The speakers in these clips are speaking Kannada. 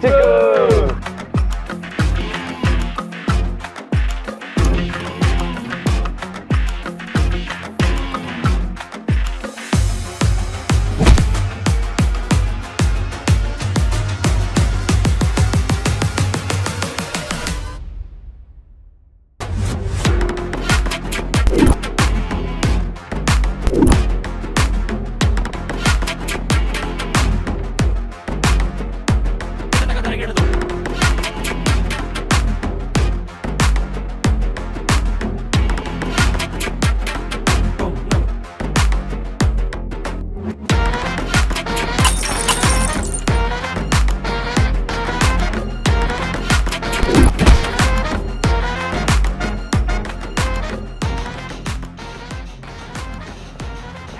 ಕುಚಿಕು.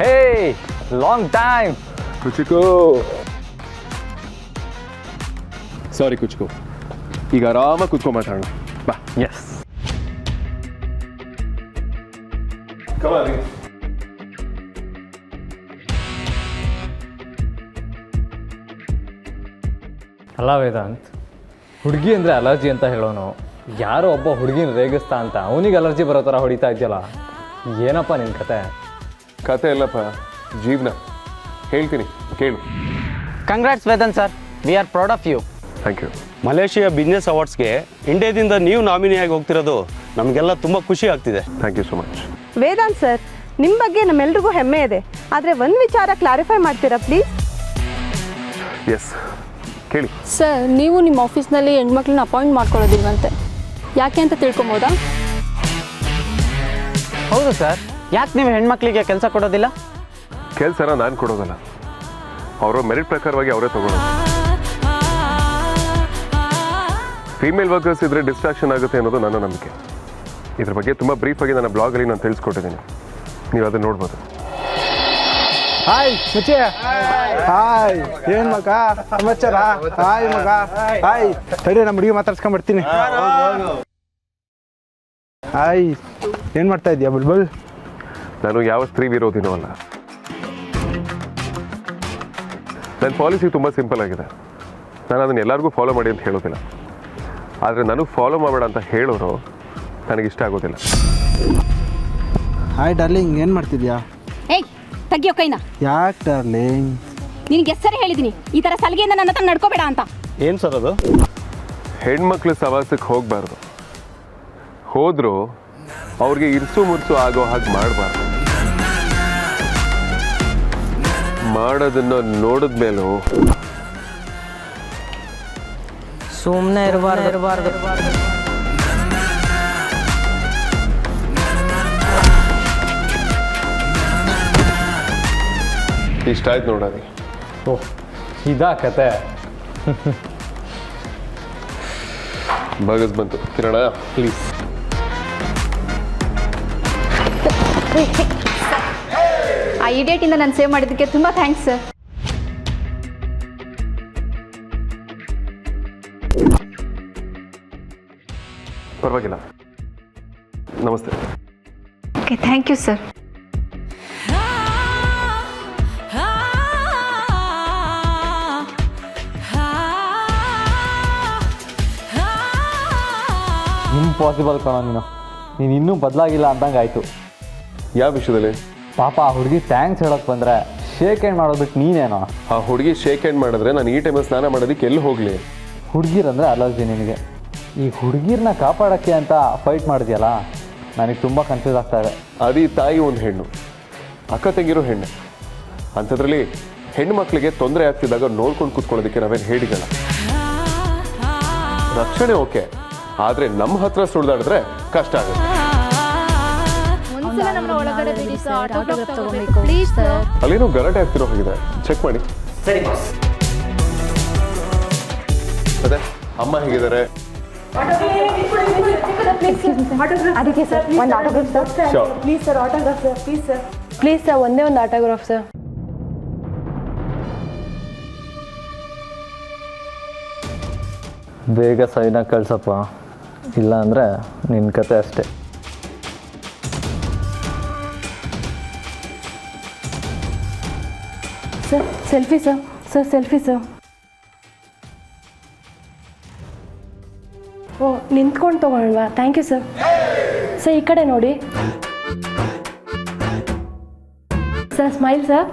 Hey, long time. ಕುಚಿಕು. ಸಾರಿ ಕುಚಿಕು, ಈಗ ಆರಾಮಾಗಿ ಕುತ್ಕೊಂಡು ಮಾತಾಡೋಣ ಬಾ. Yes. ಅಲ್ಲ ವೇದಾಂತ್, ಹುಡುಗಿ ಅಂದರೆ ಅಲರ್ಜಿ ಅಂತ ಹೇಳೋನು, ಯಾರೋ ಒಬ್ಬ ಹುಡುಗಿನ ರೇಗಿಸ್ತಾ ಅಂತ ಅವನಿಗೆ ಅಲರ್ಜಿ ಬರೋ ಥರ ಹೊಡಿತಾ ಇದೆಯಲ್ಲ, ಏನಪ್ಪ ನಿನ್ನ ಕತೆ? ಕತೆ ಎಲ್ಲಪ್ಪ, ಜೀವನ. ಹೇಳ್ತೀನಿ ಕೇಳು. Congrats Vedant sir, we are proud of you. Thank you. Malaysia business ಅವಾರ್ಡ್ಸ್ಗೆ ಇಂಡಿಯಾದಿಂದ ನೀವು ನಾಮಿನಿಯಾಗಿ ಹೋಗ್ತಿರೋದು ನಮಗೆಲ್ಲ ತುಂಬ ಖುಷಿ ಆಗ್ತಿದೆ. Thank you so much. Vedant sir, ನಿಮ್ಮ ಬಗ್ಗೆ ನಮ್ಮೆಲ್ರಿಗೂ ಹೆಮ್ಮೆ ಇದೆ. ಆದರೆ ಒಂದು ವಿಚಾರ ಕ್ಲಾರಿಫೈ ಮಾಡ್ತೀರಾ ಪ್ಲೀಸ್? ಎಸ್, ಕೇಳಿ. ಸರ್, ನೀವು ನಿಮ್ಮ ಆಫೀಸ್ನಲ್ಲಿ ಹೆಣ್ಮಕ್ಳನ್ನ ಅಪಾಯಿಂಟ್ ಮಾಡ್ಕೊಳ್ಳೋದಿಲ್ವಂತೆ, ಯಾಕೆ ಅಂತ ತಿಳ್ಕೊಬೋದಾ? ಹೌದು ಸರ್, ಯಾಕೆ ನೀವು ಹೆಣ್ಮಕ್ಳಿಗೆ ಕೆಲಸ ಕೊಡೋದಿಲ್ಲ? ಕೆಲಸನ ನಾನು ಕೊಡೋದಲ್ಲ, ಅವರ ಮೆರಿಟ್ ಪ್ರಕಾರವಾಗಿ ಅವರೇ ತಗೊಳ್ಳೋದು. ಫೀಮೇಲ್ ವರ್ಕರ್ಸ್ ಇದ್ರೆ ಡಿಸ್ಟ್ರಾಕ್ಷನ್ ಆಗುತ್ತೆ ಅನ್ನೋದು ನನ್ನ ನಂಬಿಕೆ. ಇದ್ರ ಬಗ್ಗೆ ತುಂಬ ಬ್ರೀಫಾಗಿ ನನ್ನ ಬ್ಲಾಗಲ್ಲಿ ನಾನು ತಿಳಿಸ್ಕೊಟ್ಟಿದ್ದೀನಿ, ನೀವು ಅದನ್ನು ನೋಡ್ಬೋದು. ಹಾಯ್ ಮುಚ್ಚೆ. ಹಾಯ್, ಏನು ಮಗ ಸಮಾಚಾರ? ಹಾಯ್ ಮಗ. ಹಾಯ್, ಸರಿ ನಮ್ಮ ಹುಡುಗಿ ಮಾತಾಡ್ಸ್ಕೊಂಡ್ಬರ್ತೀನಿ. ಹಾಯ್, ಏನು ಮಾಡ್ತಾ ಇದೀಯಾ ಬುಲ್ಬುಲ್? ನಾನು ಯಾವ ಸ್ತ್ರೀ ವಿರೋಧಿನೂ ಅಲ್ಲ. ನನ್ನ ಪಾಲಿಸಿ ತುಂಬ ಸಿಂಪಲ್ ಆಗಿದೆ. ನಾನು ಅದನ್ನು ಎಲ್ಲರಿಗೂ ಫಾಲೋ ಮಾಡಿ ಅಂತ ಹೇಳೋದಿಲ್ಲ, ಆದರೆ ನನಗೆ ಫಾಲೋ ಮಾಡಬೇಡ ಅಂತ ಹೇಳೋರು ನನಗಿಷ್ಟ ಆಗೋದಿಲ್ಲ. ಹಾಯ್ ಡಾರ್ಲಿಂಗ್, ಏನು ಮಾಡ್ತಿದ್ಯಾ? ಏಯ್, ತೆಗಿಯೋ ಕೈನ. ಯಾಕೆ ಡಾರ್ಲಿಂಗ್? ನಿನಗೆ ಸರಿ ಹೇಳಿದ್ದೀನಿ, ಈ ಥರ ಸಲಿಗೆಯಿಂದ ನನ್ನ ಹತ್ರ ನಡ್ಕೋಬೇಡ ಅಂತ. ಏನು ಸರ್ ಅದು? ಹೆಣ್ಮಕ್ಳು ಸವಾಸಕ್ಕೆ ಹೋಗಬಾರ್ದು, ಹೋದರೂ ಅವ್ರಿಗೆ ಇರ್ಸು ಮುರ್ಸು ಆಗೋ ಹಾಗೆ ಮಾಡಬಾರ್ದು. ಮಾಡೋದನ್ನು ನೋಡಿದ್ಮೇಲೂ ಸುಮ್ಮನೆ ಇರಬಾರ್ದು. ಇಷ್ಟ ಆಯ್ತು ನೋಡೋದು. ಓಹ್, ಇದಾ ಕತೆ? ಬಗಸ್ ಬಂತು, ಕಿರಣ ಪ್ಲೀಸ್. ಆ ಇಡಿಯೇಟಿಂದ ನಾನು ಸೇವ್ ಮಾಡಿದ್ದಕ್ಕೆ ತುಂಬ ಥ್ಯಾಂಕ್ಸ್ ಸರ್. ಪರವಾಗಿಲ್ಲ, ನಮಸ್ತೆ. Okay, thank you sir. Impossible ಕಣೋ ನೀನು ಇನ್ನೂ ಬದಲಾಗಿಲ್ಲ ಅಂದಂಗೆ ಆಯಿತು. ಯಾವ ವಿಷಯದಲ್ಲಿ? ಪಾಪ ಆ ಹುಡುಗಿ ಥ್ಯಾಂಕ್ಸ್ ಹೇಳೋಕ್ಕೆ ಬಂದರೆ ಶೇಕ್ ಹ್ಯಾಂಡ್ ಮಾಡೋದು ಬಿಟ್ಟು ನೀನೇನೋ. ಆ ಹುಡುಗಿ ಶೇಕ್ ಹ್ಯಾಂಡ್ ಮಾಡಿದ್ರೆ ನಾನು ಈ ಟೈಮಲ್ಲಿ ಸ್ನಾನ ಮಾಡೋದಕ್ಕೆ ಎಲ್ಲಿ ಹೋಗಲಿ? ಹುಡುಗಿರಂದರೆ ಅಲರ್ಜಿ ನಿನಗೆ. ಈ ಹುಡುಗಿರನ್ನ ಕಾಪಾಡೋಕ್ಕೆ ಅಂತ ಫೈಟ್ ಮಾಡಿದ್ಯಲ್ಲ, ನನಗೆ ತುಂಬ ಕನ್ಫ್ಯೂಸ್ ಆಗ್ತಾ ಇದೆ. ಅದಿ ತಾಯಿ ಒಂದು ಹೆಣ್ಣು, ಅಕ್ಕ ತಂಗಿರೋ ಹೆಣ್ಣು, ಅಂಥದ್ರಲ್ಲಿ ಹೆಣ್ಣು ಮಕ್ಕಳಿಗೆ ತೊಂದರೆ ಆಗ್ತಿದ್ದಾಗ ನೋಡ್ಕೊಂಡು ಕೂತ್ಕೊಳ್ಳೋದಕ್ಕೆ ನಾವೇನು ಹೇಳಿಗಲ್ಲ. ರಕ್ಷಣೆ ಓಕೆ, ಆದರೆ ನಮ್ಮ ಹತ್ರ ಸುಳಿದಾಡಿದ್ರೆ ಕಷ್ಟ ಆಗುತ್ತೆ. ಅಲ್ಲೇನೋ ಗಲಾಟೆ ಆಗ್ತಿರೋ ಹಾಗಿದೆ, ಚೆಕ್ ಮಾಡಿ. ಸರಿ ಬಾಸ್. ಮತ್ತೆ ಅಮ್ಮ ಹೇಗಿದ್ದಾರೆ? ಅದಕ್ಕೆ ಸರ್ ಒಂದು autograph sir. Sure. Please sir, autograph sir. Please sir, please sir, ಒಂದೇ ಒಂದು ಆಟೋಗ್ರಾಫ್ ಸರ್. ಬೇಗ ಸೈನಾಗಿ ಕಳ್ಸಪ್ಪ, ಇಲ್ಲ ಅಂದರೆ ನಿನ್ನ ಕತೆ ಅಷ್ಟೇ. Sir selfie sir. Sir selfie sir. ಓ ನಿಂತ್ಕೊಂಡು ತೊಗೊಳ್ವಾ ಥ್ಯಾಂಕ್ ಯು ಸರ್. ಸರ್ ಈ ಕಡೆ ನೋಡಿ sir, smile sir.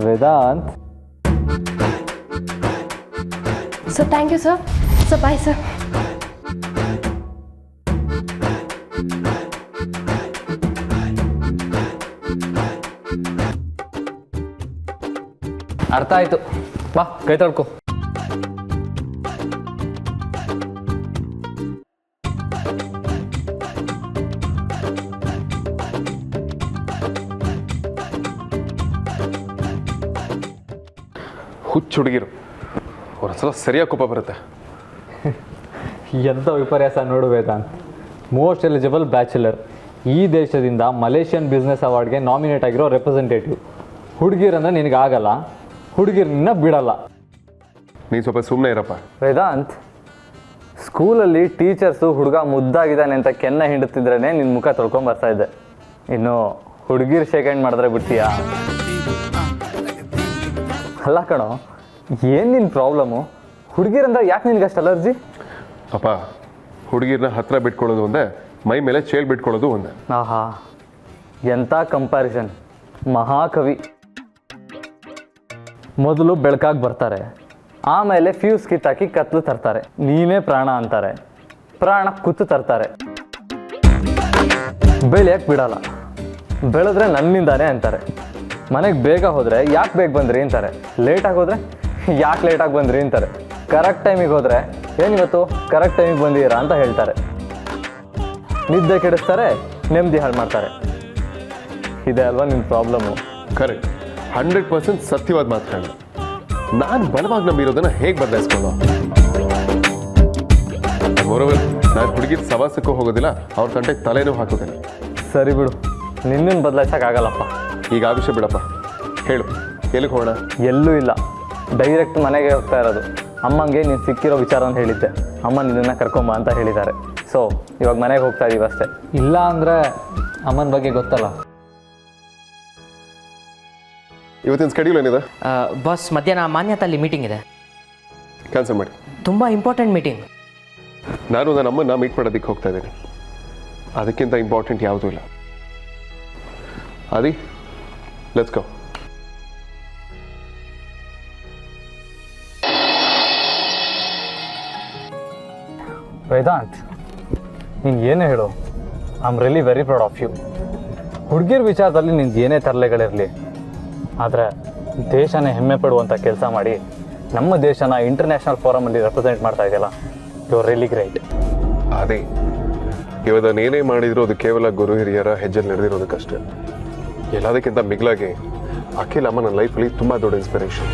Vedant, sir thank you sir. Sir bye sir. ಅರ್ಥ ಆಯ್ತು, ಬಾ ಕೈ ತೊಳ್ಕೊ. ಹುಚ್ಚು ಹುಡುಗಿರು ಒಂದೊಂದ್ಸಲ ಸರಿಯಾಗಿ ಕೋಪ ಬರುತ್ತೆ. ಎಂಥ ವಿಪರ್ಯಾಸ ನೋಡು ವೇದಾಂತ್. ಮೋಸ್ಟ್ ಎಲಿಜಿಬಲ್ ಬ್ಯಾಚುಲರ್, ಈ ದೇಶದಿಂದ ಮಲೇಷಿಯನ್ ಬಿಸ್ನೆಸ್ ಅವಾರ್ಡ್ಗೆ ನಾಮಿನೇಟ್ ಆಗಿರೋ ರೆಪ್ರೆಸೆಂಟೇಟಿವ್. ಹುಡುಗಿರಂದ್ರೆ ನಿನಗಾಗಲ್ಲ, ಹುಡುಗಿರನ್ನ ಬಿಡಲ್ಲ. ನೀನು ಸ್ವಲ್ಪ ಸುಮ್ಮನೆ ಇರಪ್ಪ. ವೇದಾಂತ್, ಸ್ಕೂಲಲ್ಲಿ ಟೀಚರ್ಸು ಹುಡುಗ ಮುದ್ದಾಗಿದ್ದಾನೆ ಅಂತ ಕೆನ್ನ ಹಿಂಡುತ್ತಿದ್ರೇ ನಿನ್ನ ಮುಖ ತೊಳ್ಕೊಂಬರ್ತಾ ಇದ್ದೆ. ಇನ್ನು ಹುಡುಗಿರು ಶೇಖಂಡ್ ಮಾಡಿದ್ರೆ ಬಿಡ್ತೀಯಾ? ಅಲ್ಲ ಕಣೋ, ಏನು ನಿನ್ನ ಪ್ರಾಬ್ಲಮ್ಮು? ಹುಡುಗಿರಂದ್ರೆ ಯಾಕೆ ನಿನ್ಗಷ್ಟು ಅಲರ್ಜಿ? ಅಪ್ಪ, ಹುಡುಗಿರನ್ನ ಹತ್ರ ಬಿಟ್ಕೊಳ್ಳೋದು ಒಂದೇ, ಮೈ ಮೇಲೆ ಚೇಳು ಬಿಟ್ಕೊಳ್ಳೋದು ಒಂದೇ. ಆಹಾ, ಎಂಥ ಕಂಪ್ಯಾರಿಸನ್. ಮಹಾಕವಿ. ಮೊದಲು ಬೆಳಕಾಗಿ ಬರ್ತಾರೆ, ಆಮೇಲೆ ಫ್ಯೂಸ್ ಕಿತ್ತಾಕಿ ಕತ್ಲು ತರ್ತಾರೆ. ನೀನೇ ಪ್ರಾಣ ಅಂತಾರೆ, ಪ್ರಾಣ ಕುತ್ತು ತರ್ತಾರೆ. ಬೆಳೆಯಕ್ಕೆ ಬಿಡಲ್ಲ, ಬೆಳೆದ್ರೆ ನನ್ನಿಂದಾನೆ ಅಂತಾರೆ. ಮನೆಗೆ ಬೇಗ ಹೋದರೆ ಯಾಕೆ ಬೇಗ ಬಂದ್ರಿ ಅಂತಾರೆ, ಲೇಟಾಗಿ ಹೋದರೆ ಯಾಕೆ ಲೇಟಾಗಿ ಬಂದ್ರಿ ಅಂತಾರೆ. ಕರೆಕ್ಟ್ ಟೈಮಿಗೆ ಹೋದರೆ ಏನಿವತ್ತು ಕರೆಕ್ಟ್ ಟೈಮಿಗೆ ಬಂದಿದ್ದೀರಾ ಅಂತ ಹೇಳ್ತಾರೆ. ನಿದ್ದೆ ಕೆಡಿಸ್ತಾರೆ, ನೆಮ್ಮದಿ ಹಾಳು ಮಾಡ್ತಾರೆ. ಇದೆ ಅಲ್ವಾ ನಿನ್ನ ಪ್ರಾಬ್ಲಮ್ಮು? ಕರೆಕ್ಟ್, 100% ಸತ್ಯವಾದ ಮಾತು ಹೇಳ. ನಾನು ಬಲವಾಗಿ ನಂಬಿರೋದನ್ನ ಹೇಗೆ ಬದಲಾಯಿಸ್ಕೊಳ್ಳೋ? ಮೊರೋವರ್, ನಾನು ಹುಡುಗಿರ ಸವಾಸಕ್ಕೂ ಹೋಗೋದಿಲ್ಲ, ಅವ್ರ ಕಂಟೆಗೆ ತಲೆನೂ ಹಾಕೋದಿಲ್ಲ. ಸರಿ ಬಿಡು, ನಿನ್ನನ್ನು ಬದಲಾಯಿಸೋಕ್ಕಾಗಲ್ಲಪ್ಪ. ಈಗ ಆ ವಿಷಯ ಬಿಡಪ್ಪ, ಹೇಳು ಎಲ್ಲಿಗೆ ಹೋಗೋಣ? ಎಲ್ಲೂ ಇಲ್ಲ, ಡೈರೆಕ್ಟ್ ಮನೆಗೆ ಹೋಗ್ತಾ ಇರೋದು. ಅಮ್ಮಂಗೆ ನೀನು ಸಿಕ್ಕಿರೋ ವಿಚಾರವನ್ನು ಹೇಳಿದ್ದೆ, ಅಮ್ಮ ನಿನ್ನನ್ನು ಕರ್ಕೊಂಬ ಅಂತ ಹೇಳಿದ್ದಾರೆ. ಸೊ ಇವಾಗ ಮನೆಗೆ ಹೋಗ್ತಾ ಇದೀವಿ ಅಷ್ಟೇ. ಇಲ್ಲ ಅಂದರೆ ಅಮ್ಮನ ಬಗ್ಗೆ ಗೊತ್ತಲ್ಲ. ಇವತ್ತಿನ ಸ್ಕೆಡ್ಯೂಲ್ ಏನಿದೆ? ಬಾಸ್, ಮಧ್ಯಾಹ್ನ ಮಾನ್ಯತಲ್ಲಿ ಮೀಟಿಂಗ್ ಇದೆ. ಕ್ಯಾನ್ಸಲ್ ಮಾಡಿ. ತುಂಬ ಇಂಪಾರ್ಟೆಂಟ್ ಮೀಟಿಂಗ್. ನಾನು ನನ್ನ ಅಮ್ಮನ ಮೀಟ್ ಮಾಡೋದಕ್ಕೆ ಹೋಗ್ತಾ ಇದ್ದೀನಿ. ಅದಕ್ಕಿಂತ ಇಂಪಾರ್ಟೆಂಟ್ ಯಾವುದೂ ಇಲ್ಲ. ಆದಿ, ಲೆಟ್ಸ್ ಗೋ. ವೇದಾಂತ್, ನೀನು ಏನೇ ಹೇಳು, I am really very proud of you. ಹುಡುಗಿರ ವಿಚಾರದಲ್ಲಿ ನಿನ್ಗೆ ಏನೇ ತರಲೆಗಳಿರಲಿ, ಆದರೆ ದೇಶನೇ ಹೆಮ್ಮೆ ಪಡುವಂಥ ಕೆಲಸ ಮಾಡಿ ನಮ್ಮ ದೇಶನ ಇಂಟರ್ನ್ಯಾಷನಲ್ ಫೋರಮಲ್ಲಿ ರೆಪ್ರೆಸೆಂಟ್ ಮಾಡ್ತಾ ಇದೆಯಲ್ಲ, ಯು ಆರ್ ರಿಯಲಿ ಗ್ರೇಟ್. ಅದೇ ಇವತ್ತು ಏನೇ ಮಾಡಿದ್ರು ಅದು ಕೇವಲ ಗುರು ಹಿರಿಯರ ಹೆಜ್ಜೆಲ್ಲಿ ನಡೆದಿರೋದಕ್ಕಷ್ಟೇ. ಎಲ್ಲದಕ್ಕಿಂತ ಮಿಗಿಲಾಗಿ ಅಖಿಲ್ ಅಮ್ಮ ನನ್ನ ಲೈಫಲ್ಲಿ ತುಂಬ ದೊಡ್ಡ ಇನ್ಸ್ಪಿರೇಷನ್.